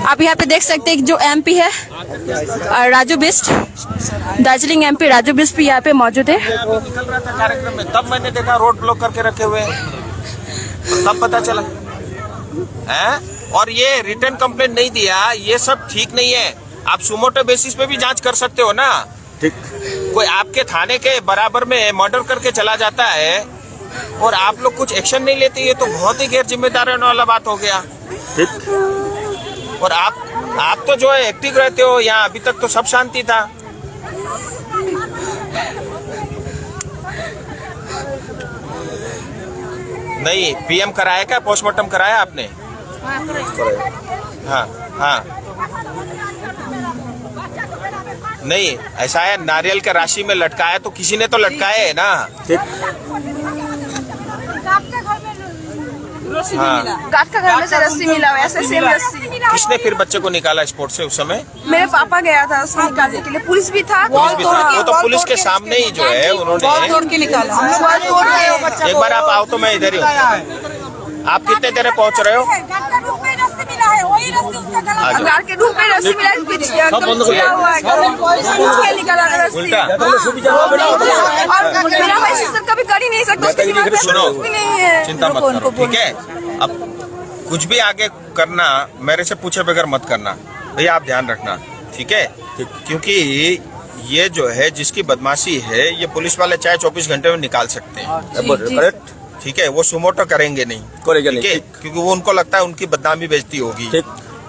आप यहाँ पे देख सकते हैं जो एमपी है राजू बिस्ट, दार्जिलिंग एमपी राजू बिस्ट भी यहाँ पे मौजूद है। निकल रहा था कार्यक्रम में, तब मैंने देखा रोड ब्लॉक करके रखे हुए हैं, तब पता चला है। और ये रिटर्न कंप्लेंट नहीं दिया, ये सब ठीक नहीं है। आप सुमोटो बेसिस पे भी जांच कर सकते हो ना। ठीक, कोई आपके थाने के बराबर में मर्डर करके चला जाता है और आप लोग कुछ एक्शन नहीं लेते, ये तो बहुत ही गैर जिम्मेदारी वाला बात हो गया। ठीक। और आप तो जो है एक्टिव रहते हो यहाँ, अभी तक तो सब शांति था। नहीं, पीएम कराया क्या, पोस्टमार्टम कराया आपने? हाँ हाँ, नहीं ऐसा है, नारियल के राशि में लटकाया तो किसी ने तो लटकाया है ना। हाँ, गार्ड का घर में से रस्सी मिला हुआ, ऐसे सेम रस्सी। किसने फिर बच्चे को निकाला स्पोर्ट से उस समय? मेरे पापा गया था उसको निकालने के लिए, पुलिस भी था। पुलिस भी था, वो तो पुलिस के सामने ही जो है उन्होंने तोड़ के निकाला। एक बार आप आओ तो मैं इधर ही हूँ। आप कितने देर में पहुँच रहे हो? गार्ड के रूप में रस्सी मिला, उल्टा। और मेरा भाई सिस्टर कभी कर ही नहीं सकता, उसके दिमाग में सुनो, कुछ भी नहीं है। चिंता मत करो, ठीक है? अब कुछ भी आगे करना मेरे से पूछे बगैर मत करना भैया, आप ध्यान रखना, ठीक है? क्योंकि ये जो है जिसकी बदमाशी है, ये पुलिस वाले चाहे 24 घंटे में निकाल सकते हैं, ठीक है? वो सुमोटो करेंगे नहीं, ठीक है? क्योंकि वो उनको लगता है उनकी बदनामी बेइज्जती होगी,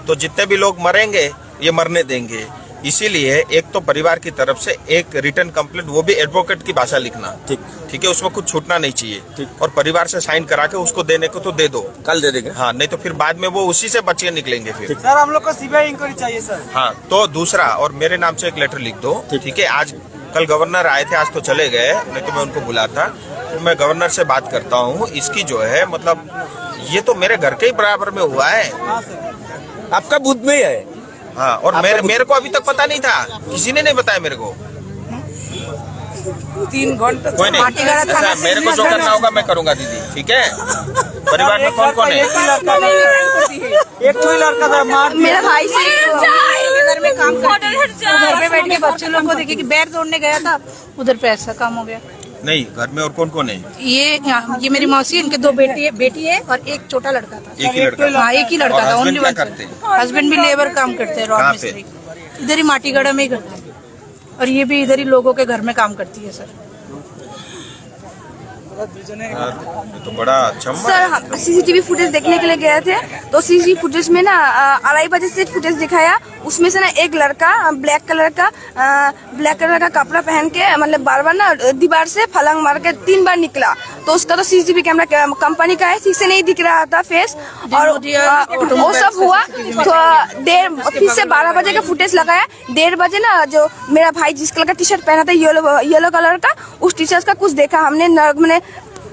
तो जितने भी लोग मरेंगे ये मरने देंगे। इसीलिए एक तो परिवार की तरफ से एक रिटर्न कंप्लेंट, वो भी एडवोकेट की भाषा लिखना, ठीक है? उसमें कुछ छूटना नहीं चाहिए, और परिवार से साइन करा के उसको देने को तो दे दो, कल दे देंगे। हाँ, नहीं तो फिर बाद में वो उसी से बच के निकलेंगे फिर। सर हम लोग को सीबीआई इंक्वायरी चाहिए सर। हाँ, तो दूसरा, और मेरे नाम से एक लेटर लिख दो, ठीक है? आज कल गवर्नर आए थे, आज तो चले गए, नहीं तो मैं उनको बुलाता। तो मैं गवर्नर से बात करता हूँ, इसकी जो है मतलब ये तो मेरे घर के ही बराबर में हुआ है। आपका बूथ में ही है। हाँ, और मेरे को अभी तक पता नहीं था, किसी ने नहीं बताया मेरे को। 3 घंटे कोई नहीं, अच्छा, मेरे को जो करना होगा मैं करूँगा दीदी, ठीक है? परिवार में कौन कौन है? एक तो ही लड़का था, मार मेरा भाई से घर में काम करती है, तो घर पे बैठ के बच्चे लोग को देखे कि बैग तोड़ने गया था, उधर पे ऐसा काम हो गया। नहीं, घर में और कौन कौन है? ये मेरी मौसी, इनके 2 बेटी है और एक छोटा लड़का था। एक ही लड़का? हाँ, एक ही लड़का था। हस्बैंड क्या करते हैं? हस्बैंड भी लेबर काम करते हैं, रॉड कहाँ मिस्त्री, इधर ही माटीगढ़ में ही करते हैं। और ये भी इधर ही लोगों के घर में काम करती है सर। ये तो बड़ा अच्छा। सर हम सीसीटीवी फुटेज देखने के लिए गए थे, तो सीसीटीवी फुटेज में ना 2:30 बजे से फुटेज दिखाया। उसमें से ना एक लड़का ब्लैक कलर का कपड़ा पहन के मतलब बार ना दीवार से फलंग मार के 3 बार निकला। तो उसका तो सीसीटीवी कैमरा कंपनी का है, ठीक से नहीं दिख रहा था फेस, और वो सब हुआ। तो फिर से 12 बजे का फुटेज लगाया। 1:30 बजे ना जो मेरा भाई जिस कलर का टी शर्ट पहना था येलो कलर का, उस टी शर्ट का कुछ देखा हमने, मैंने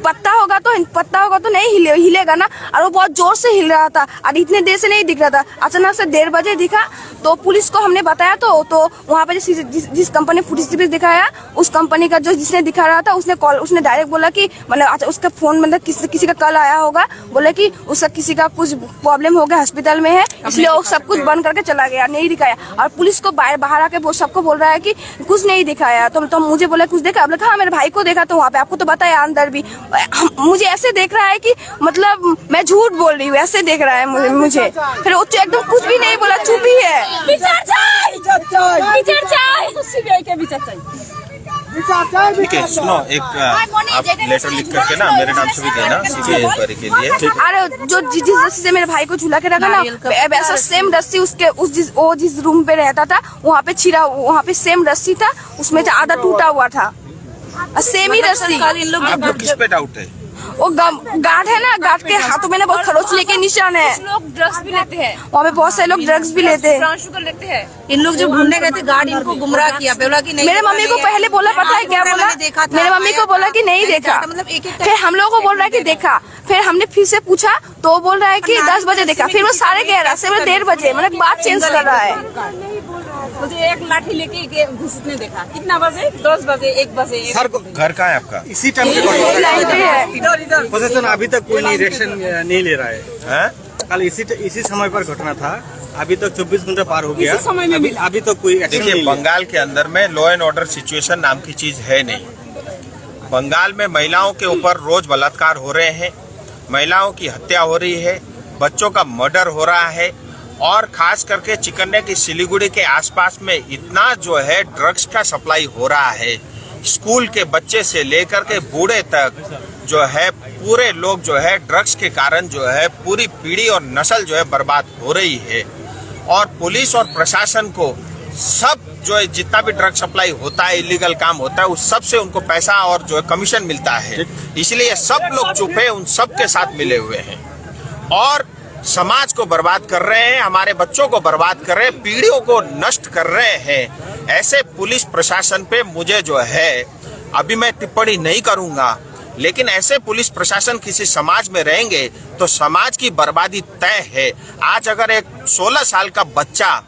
पत्ता होगा तो नहीं हिलेगा ना, और वो बहुत जोर से हिल रहा था और इतने देर से नहीं दिख रहा था। अचानक से 1:30 बजे दिखा, तो पुलिस को हमने बताया। तो वहाँ पे जिस कंपनी फुटेज दिखाया, उस कंपनी का जो जिसने दिखा रहा था, उसने डायरेक्ट बोला कि मतलब अच्छा उसका फोन मतलब किसी का कल आया होगा, बोले कि उसका किसी का कुछ प्रॉब्लम हो गया, हॉस्पिटल में है, इसलिए वो सब कुछ बंद करके चला गया, नहीं दिखाया। और पुलिस को बाहर आके वो सबको बोल रहा है कि कुछ नहीं दिखाया। तो मुझे बोला कुछ देखा, बोला हाँ मेरे भाई को देखा, तो वहाँ पे आपको तो बताया अंदर भी। मुझे ऐसे देख रहा है कि मतलब मैं झूठ बोल रही हूँ, ऐसे देख रहा है मुझे। फिर वो एकदम कुछ भी नहीं बोला, चुप ही है। ठीक है, सुनो, एक आप लेटर लिख करके ना मेरे नाम से भी देना सीबीआई इंक्वायरी के लिए। अरे जो जिस रस्सी से मेरे भाई को झूला के रखा ना, वैसा सेम रस्सी उसके जिस रूम पे रहता था वहाँ पे सेम रस्सी था, उसमें से आधा टूटा हुआ था, सेम ही रस्सी। आप लोग किस पे डाउट है? वो गार्ड है ना, गार्ड के हाथों में ना बहुत खरोचने के निशान है। लोग ड्रग्स भी लेते हैं, वहाँ पे बहुत सारे लोग ड्रग्स भी लेते हैं, ब्राउन शुगर लेते हैं। इन लोग जब ढूंढने गए थे, गार्ड इनको गुमराह किया, बोला कि नहीं। मेरे मम्मी को पहले बोला, पता है क्या बोला? मेरे मम्मी को बोला कि नहीं देखा, मतलब एक फिर हम लोगों को बोल रहा है कि देखा। फिर हमने फिर से पूछा तो बोल रहा है कि 10 बजे देखा, फिर वो 11:30 से 1:30 बजे, मतलब बात चेंज कर रहा है। मुझे एक लाठी लेके घुसने देखा। कितना बजे? 10 बजे, 1 बजे। सर घर कहाँ है आपका? इसी टाइम लाइन पे है। पोजीशन अभी तक कोई रिएक्शन नहीं ले रहा है। हैं? कल इसी समय पर घटना था, अभी तक 24 घंटा पार हो गया, अभी तक कोई एक्शन देखिए, नहीं लिया। बंगाल के अंदर में लॉ एंड ऑर्डर सिचुएशन नाम की चीज है नहीं। बंगाल में महिलाओं के ऊपर रोज बलात्कार हो रहे हैं, महिलाओं की हत्या हो रही है, बच्चों का मर्डर हो रहा है, और खास करके चिकन्ने की सिलीगुड़ी के आसपास में इतना जो है ड्रग्स का सप्लाई हो रहा है। स्कूल के बच्चे से लेकर के बूढ़े तक जो है पूरे लोग जो है ड्रग्स के कारण जो है पूरी पीढ़ी और नस्ल जो है बर्बाद हो रही है। और पुलिस और प्रशासन को सब जो है जितना भी ड्रग सप्लाई होता है, इलीगल काम होता है, उस सब से उनको पैसा और जो है कमीशन मिलता है। इसलिए सब लोग चुप है, उन सब के साथ मिले हुए हैं और समाज को बर्बाद कर रहे हैं, हमारे बच्चों को बर्बाद कर रहे हैं, पीढ़ियों को नष्ट कर रहे हैं। ऐसे पुलिस प्रशासन पे मुझे जो है अभी मैं टिप्पणी नहीं करूंगा, लेकिन ऐसे पुलिस प्रशासन किसी समाज में रहेंगे तो समाज की बर्बादी तय है। आज अगर एक 16 साल का बच्चा,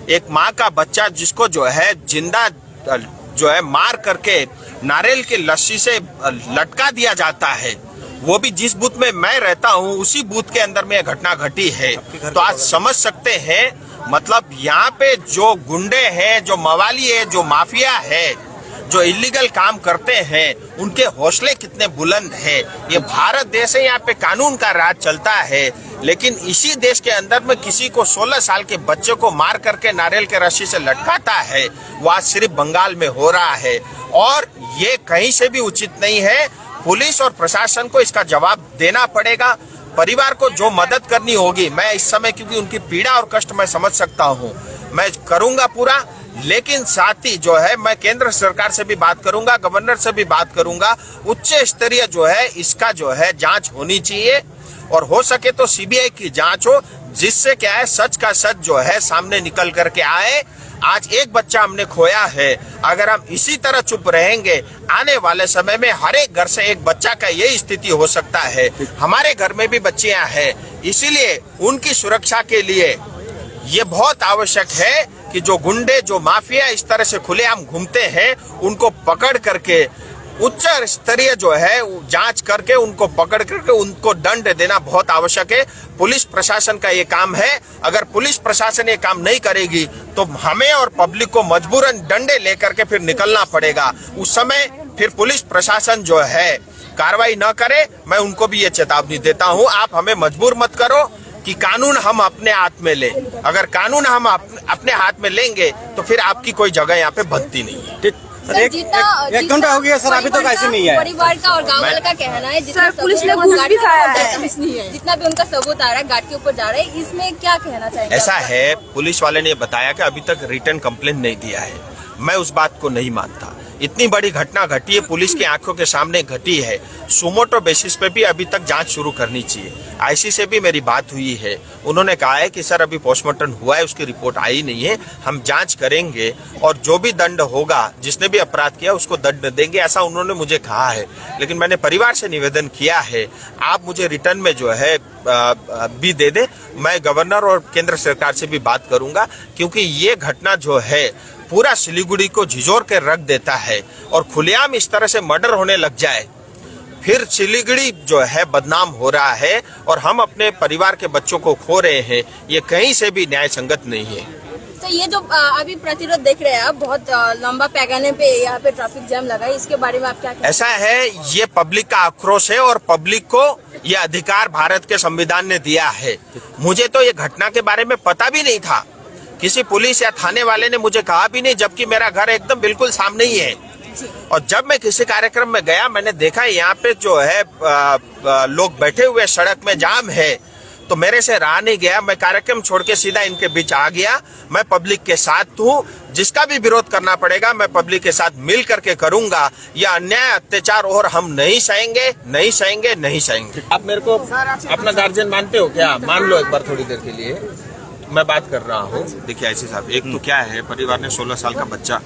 एक माँ का बच्चा जिसको जो है जिंदा जो है मार करके नारियल की लस्सी से लटका दिया जाता है, वो भी जिस बूथ में मैं रहता हूँ उसी बूथ के अंदर में यह घटना घटी है, तो आज समझ सकते हैं मतलब यहाँ पे जो गुंडे हैं, जो मवाली है, जो माफिया है, जो इलीगल काम करते हैं, उनके हौसले कितने बुलंद हैं। ये भारत देश है, यहाँ पे कानून का राज चलता है, लेकिन इसी देश के अंदर में किसी को 16 साल के बच्चे को मार करके नारियल के रस्सी से लटकाता है, वो आज सिर्फ बंगाल में हो रहा है और ये कहीं से भी उचित नहीं है। पुलिस और प्रशासन को इसका जवाब देना पड़ेगा। परिवार को जो मदद करनी होगी, मैं इस समय क्योंकि उनकी पीड़ा और कष्ट मैं समझ सकता हूँ, मैं करूंगा पूरा, लेकिन साथ ही जो है मैं केंद्र सरकार से भी बात करूंगा, गवर्नर से भी बात करूंगा, उच्च स्तरीय जो है इसका जो है जांच होनी चाहिए और हो सके तो सीबीआई की जांच हो, जिससे क्या है सच का सच जो है सामने निकल करके आए। आज एक बच्चा हमने खोया है, अगर हम इसी तरह चुप रहेंगे आने वाले समय में हर एक घर से एक बच्चा का यही स्थिति हो सकता है। हमारे घर में भी बच्चियां हैं, इसीलिए उनकी सुरक्षा के लिए ये बहुत आवश्यक है कि जो गुंडे, जो माफिया इस तरह से खुलेआम घूमते हैं, उनको पकड़ करके उच्च स्तरीय जो है जांच करके उनको पकड़ करके उनको दंड देना बहुत आवश्यक है। पुलिस प्रशासन का ये काम है। अगर पुलिस प्रशासन ये काम नहीं करेगी तो हमें और पब्लिक को मजबूरन डंडे लेकर के फिर निकलना पड़ेगा। उस समय फिर पुलिस प्रशासन जो है कार्रवाई न करे, मैं उनको भी ये चेतावनी देता हूँ, आप हमें मजबूर मत करो कि कानून हम अपने हाथ में ले। अगर कानून हम अपने हाथ में लेंगे तो फिर आपकी कोई जगह यहाँ पे बनती नहीं है। एक घंटा हो गया सर, अभी तक ऐसे नहीं है। परिवार का और गांव वाले का कहना है सर पुलिस ने घूस भी खाया है, जितना भी उनका सबूत आ रहा है गार्ड के ऊपर जा रहा है, इसमें क्या कहना चाहेंगे? ऐसा है, पुलिस वाले ने बताया कि अभी तक रिटर्न कंप्लेंट नहीं दिया है। मैं उस बात को नहीं मानता। इतनी बड़ी घटना घटी है, पुलिस की आंखों के सामने घटी है, सुमोटो बेसिस पे भी अभी तक जांच शुरू करनी चाहिए। आईसी से भी मेरी बात हुई है, उन्होंने कहा है कि सर अभी पोस्टमार्टम हुआ है, उसकी रिपोर्ट आई नहीं है, हम जांच करेंगे और जो भी दंड होगा, जिसने भी अपराध किया उसको दंड देंगे, ऐसा उन्होंने मुझे कहा है। लेकिन मैंने परिवार से निवेदन किया है, आप मुझे रिटर्न में जो है भी दे दे। मैं गवर्नर और केंद्र सरकार से भी बात करूंगा, क्योंकि ये घटना जो है पूरा सिलीगुड़ी को झिझोर के रख देता है और खुलेआम इस तरह से मर्डर होने लग जाए, फिर सिलीगुड़ी जो है बदनाम हो रहा है और हम अपने परिवार के बच्चों को खो रहे हैं। ये कहीं से भी न्याय संगत नहीं है। तो ये जो अभी प्रतिरोध देख रहे हैं आप, बहुत लंबा पैमाने पे यहाँ पे ट्रैफिक जाम लगा है, इसके बारे में आप क्या कहते हैं? ऐसा है, ये पब्लिक का आक्रोश है और पब्लिक को ये अधिकार भारत के संविधान ने दिया है। मुझे तो ये घटना के बारे में पता भी नहीं था, किसी पुलिस या थाने वाले ने मुझे कहा भी नहीं, जबकि मेरा घर एकदम बिल्कुल सामने ही है। और जब मैं किसी कार्यक्रम में गया, मैंने देखा यहाँ पे जो है लोग बैठे हुए, सड़क में जाम है, तो मेरे से रहा नहीं गया, मैं कार्यक्रम छोड़ के सीधा इनके बीच आ गया। मैं पब्लिक के साथ हूँ, जिसका भी विरोध करना पड़ेगा मैं पब्लिक के साथ मिल करके करूंगा। यह अन्याय, अत्याचार और हम नहीं सहेंगे, नहीं सहेंगे, नहीं सहेंगे। आप मेरे को अपना गार्जियन मानते हो क्या? मान लो एक बार थोड़ी देर के लिए, मैं बात कर रहा हूँ। देखिए ऐसे साहब, एक तो क्या है, परिवार ने 16 साल का बच्चा,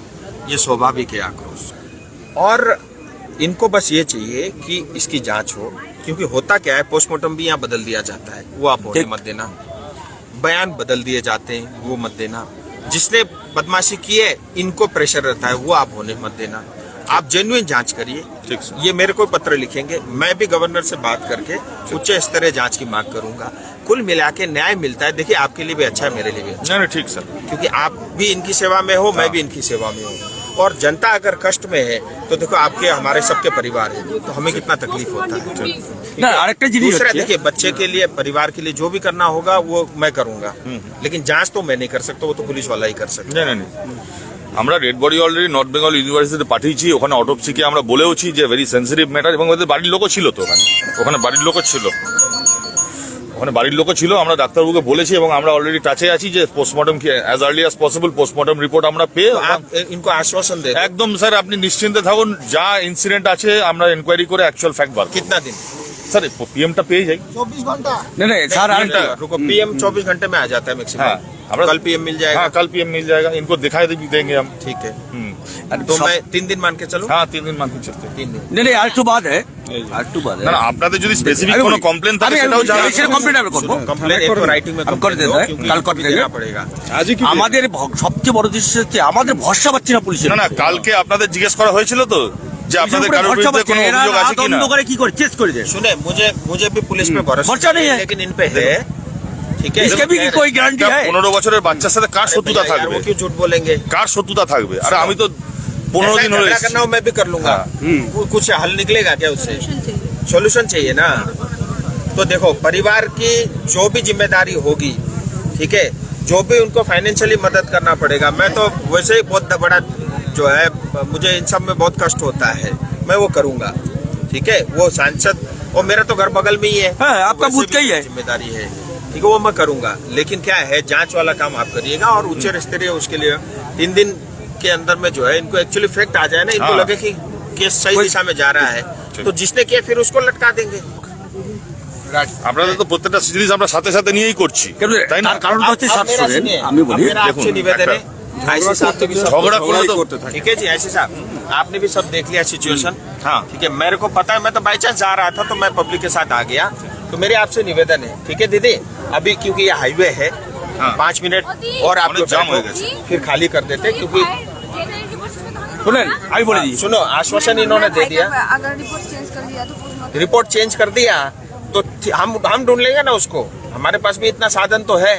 ये स्वाभाविक है आक्रोश, और इनको बस ये चाहिए कि इसकी जांच हो, क्योंकि होता क्या है, पोस्टमार्टम भी यहाँ बदल दिया जाता है, वो आप होने मत देना। बयान बदल दिए जाते हैं, वो मत देना। जिसने बदमाशी की है, इनको प्रेशर रहता है, वो आप होने मत देना। आप जेन्युइन जांच करिए। ठीक सर। ये मेरे को पत्र लिखेंगे, मैं भी गवर्नर से बात करके उच्च स्तरीय जांच की मांग करूंगा। कुल मिला के न्याय मिलता है, देखिए आपके लिए भी अच्छा है, मेरे लिए भी अच्छा नहीं ठीक सर। है, क्योंकि आप भी इनकी सेवा में हो, मैं भी इनकी सेवा में हूँ। और जनता अगर कष्ट में है तो देखो आपके हमारे सबके परिवार है, तो हमें कितना तकलीफ होता है। दूसरा देखिए, बच्चे के लिए, परिवार के लिए जो भी करना होगा वो मैं करूंगा, लेकिन जांच तो मैं नहीं कर सकता, वो तो पुलिस वाला ही कर सकता है। আমরা red body already north Bengal ইউনিভার্সিটিতে পাঠিয়েছি, ওখানে অটোপসিকে আমরা বলেওছি যে ভেরি সেন্সিটিভ ম্যাটার, এবং ওদের বাড়ির লোকও ছিল, তো ওখানে বাড়ির লোকও ছিল, আমরা ডাক্তারবাবুকে বলেছি এবং আমরা অলরেডি টাচে আছি যে পোস্টমর্টম কি as early as possible postmortem report আমরা পেয়ে आप इनको आश्वासन दे। একদম স্যার আপনি নিশ্চিন্তে থাকুন, যা ইনসিডেন্ট আছে আমরা এনকোয়ারি করে অ্যাকচুয়াল ফ্যাক্ট বার করব। कितना दिन? স্যার পিএমটা পেয়ে যাই। नहीं सर रुको, PM 24 घंटे में आ जाता है मैक्सिमम। हाँ, हमरा- कल PM मिल जाएगा। हाँ कल पीएम मिल जाएगा, इनको दिखाई देंगे हम। ठीक है, तो मैं 3 दिन मान के चलूं? হ্যাঁ 3 দিন মানতে চলতে। 3 दिन। नहीं आरेकटू बात है आरेकटू बात না না আপনাদের যদি স্পেসিফিক কোনো কমপ্লেন থাকে সেটাও জানাবেন। সেটা কমপ্লেন আমি করব कंप्लेन एक तो राइटिंग में हम कर complain देते दो, हैं, क्योंकि कल कर भी देंगे। देना पड़ेगा। আমাদের সবচেয়ে বড় দৃশ্য হচ্ছে আমাদের ভরসা পাচ্ছি না পুলিশের। না না কালকে আপনাদের জিজ্ঞেস করা হয়েছিল তো যে আপনাদের কারোর বিরুদ্ধে কোনো অভিযোগ আছে কিনা। তদন্ত করে কি করে চেস করে দেয়। सुने, मुझे भी पुलिस पे भरोसा भरोसा नहीं है। लेकिन इन पे है। ठीक है, इसके भी कोई गारंटी है? 15 বছরের বাচ্চার সাথে কার শত্রুতা यार, থাকবে, वो क्यों झूठ बोलेंगे? কার শত্রুতা থাকবে? আরে আমি তো 15 ऐसा দিন হলো झगड़ा करना हो मैं भी कर लूंगा। कुछ हल निकलेगा क्या उससे? सॉल्यूशन चाहिए ना। तो देखो, परिवार की जो भी जिम्मेदारी होगी, ठीक है, जो भी उनको फाइनेंशियली मदद करना पड़ेगा। मैं तो वैसे ही बहुत बड़ा जो है, मुझे इन सब में बहुत कष्ट होता है, मैं वो करूंगा। ठीक है, वो सांसद और मेरा तो घर बगल में ही है। हाँ, आपका वैसे बूथ भी का ही है। जिम्मेदारी है, ठीक है, वो मैं करूंगा। लेकिन क्या है, जांच वाला काम आप करिएगा और उच्च स्तरीय उसके लिए 3 दिन के अंदर में जो है इनको एक्चुअली फैक्ट आ जाए ना, इनको हाँ। लगे कि केस सही दिशा में जा रहा है, तो जिसने किया फिर उसको लटका देंगे। আপনাদের তো প্রত্যেকটা সিরিজ আমরা সাথে সাথে নিয়েই করছি, তাই না? তার কারণ হচ্ছে अब मेरा স্বাস্থ্য सुनिए, আমি अब বলি मेरा आपसे देखो, निवेदन है, आईसी साहब के भी सब झगड़ा করে তো ठीक है जी, आईसी साहब आपने भी सब देख लिया सिचुएशन। हाँ। ठीक है, मेरे को पता है, मैं तो बाई चांस जा रहा था तो मैं पब्लिक के साथ आ गया, तो मेरे आपसे निवेदन है, ठीक है दीदी, अभी क्योंकि ये हाईवे है, हाँ। 5 मिनट और आप অনেক জাম হয়ে গেছে। फिर खाली कर देते, क्योंकि শুনেন আমি বলে দিই सुनो, आश्वासन इन्होंने दे दिया, अगर रिपोर्ट चेंज कर दिया तो postmortem- रिपोर्ट चेंज कर दिया तो हम ढूंढ लेंगे ना उसको, हमारे पास भी इतना साधन तो है।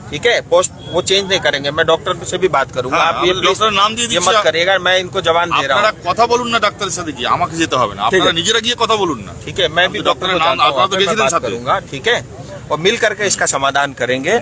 ठीक है, पोस्ट वो चेंज नहीं करेंगे, मैं डॉक्टर से भी बात करूंगा। हाँ, आप ये हम प्लीज डॉक्टर नाम दिए ये दीजिए मत आप। करिएगा, मैं इनको जवान दे रहा আপনারা हूँ। কথা বলুন না ডাক্তারের সাথে গিয়ে, আমাকে যেতে হবে না, আপনারা নিজেরা গিয়ে কথা বলুন না। ठीक है, मैं भी हम तो डॉक्टर डॉक्टर को नाम- जानता हूँ, आप तो मैं गए थे बात साथ में। करूंगा, ठीक है, और मिल करके इसका समाधान करेंगे।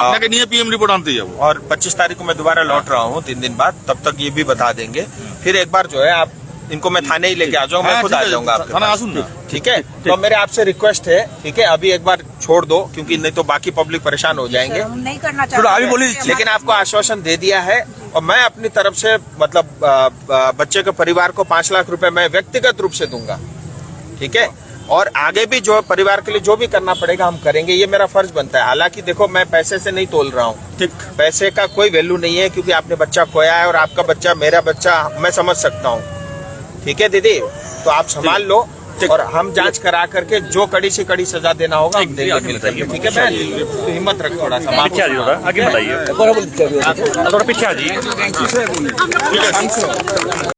আপনাকে নিয়ে পিএম রিপোর্ট আনতে যাবো। और 25 तारीख को मैं दोबारा लौट रहा हूँ 3 दिन बाद, तब तक ये भी बता देंगे। फिर एक बार जो है आप इनको मैं थाने ही लेके आ जाऊंगा, मैं हाँ, खुद ठीक आ है, जाऊंगा आपके थाना पास। आसून ना। ठीक है, तो मेरे आपसे रिक्वेस्ट है, ठीक है, अभी एक बार छोड़ दो, क्योंकि नहीं तो बाकी पब्लिक परेशान हो जाएंगे। नहीं करना শুনো আমি चाहिए বলে দিচ্ছি लेकिन आपको आश्वासन दे दिया है, और मैं अपनी तरफ से मतलब बच्चे के परिवार को 5 लाख रुपए मैं व्यक्तिगत रूप से दूंगा। ठीक है, और आगे भी जो परिवार के लिए जो भी करना पड़ेगा हम करेंगे, ये मेरा फर्ज बनता है। हालांकि देखो, मैं पैसे से नहीं तोल रहा हूँ, ठीक, पैसे का कोई वैल्यू नहीं है, क्योंकि आपने बच्चा खोया है और आपका बच्चा मेरा बच्चा, मैं समझ सकता हूँ। ठीक है दीदी, तो आप संभाल लो, और हम जांच करा करके जो कड़ी से कड़ी सजा देना होगा हम देंगे मिलकर के। ठीक है बहन, तो हिम्मत रख थोड़ा सा। আগে बताइए। কথা বলতে হবে। थोड़ा पीछे आ जाइए।